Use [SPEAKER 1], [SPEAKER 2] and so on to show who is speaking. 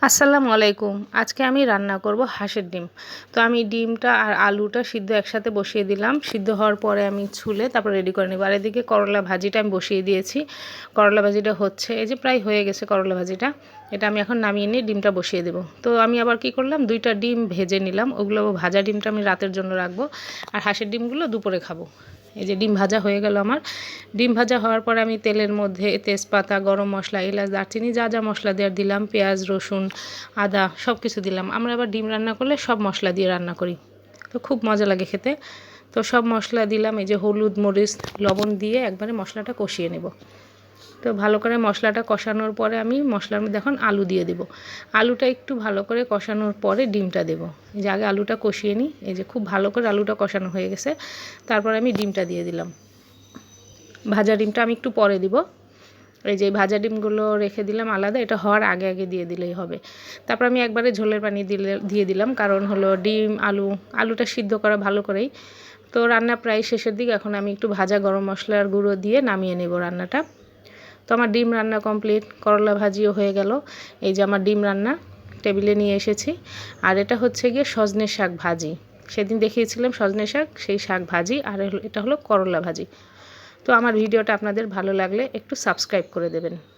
[SPEAKER 1] আসসালামু আলাইকুম। আজকে আমি রান্না করব হাঁসের ডিম। তো আমি ডিমটা আর আলুটা সিদ্ধ একসাথে বসিয়ে দিলাম। সিদ্ধ হওয়ার পরে আমি ছুলে তারপর রেডি করে নেব। আর এদিকে করলা ভাজিটা আমি বসিয়ে দিয়েছি। করলা ভাজিটা হচ্ছে, এই যে প্রায় হয়ে গেছে করলা ভাজিটা। এটা আমি এখন নামিয়ে নিয়ে ডিমটা বসিয়ে দেব। তো আমি আবার কি করলাম, 2টা ডিম ভেজে নিলাম। ওগুলো ভাজা ডিমটা আমি রাতের জন্য রাখবো, আর হাঁসের ডিমগুলো দুপুরে খাবো। এই যে ডিম ভাজা হয়ে গেল আমার। ডিম ভাজা হওয়ার পরে আমি তেলের মধ্যে তেজপাতা, গরম মশলা, এলাচ, দারচিনি যা যা মশলা দেওয়ার দিলাম, পেঁয়াজ, রসুন, আদা সব কিছু দিলাম। আমরা আবার ডিম রান্না করলে সব মশলা দিয়ে রান্না করি, তো খুব মজা লাগে খেতে। তো সব মশলা দিলাম, এই যে হলুদ, মরিচ, লবণ দিয়ে একবারে মশলাটা কষিয়ে নেব। তো ভালো করে মশলাটা কষানোর পরে আমি মশলার মধ্যে এখন আলু দিয়ে দেব। আলুটা একটু ভালো করে কষানোর পরে ডিমটা দেব। এই যে আগে আলুটা কষিয়ে নিই। এই যে খুব ভালো করে আলুটা কষানো হয়ে গেছে, তারপর আমি ডিমটা দিয়ে দিলাম। ভাজা ডিমটা আমি একটু পরে দিব। এই যে ভাজা ডিমগুলো রেখে দিলাম আলাদা, এটা হওয়ার আগে আগে দিয়ে দিলেই হবে। তারপর আমি একবারে ঝোলের পানি দিয়ে দিলাম, কারণ হলো ডিম আলুটা সিদ্ধ করা ভালো করেই। তো রান্না প্রায় শেষের দিকে, এখন আমি একটু ভাজা গরম মশলার গুঁড়ো দিয়ে নামিয়ে নেব রান্নাটা। তো আমার ডিম রান্না কমপ্লিট, করলা ভাজিও হয়ে গেল। এই যে আমার ডিম রান্না টেবিলে নিয়ে এসেছি। আর এটা হচ্ছে গিয়ে সজনে শাক ভাজি। সেদিন দেখিয়েছিলাম সজনে শাক, সেই শাক ভাজি। আর এটা হলো করলা ভাজি। তো আমার ভিডিওটা আপনাদের ভালো লাগলে একটু সাবস্ক্রাইব করে দেবেন।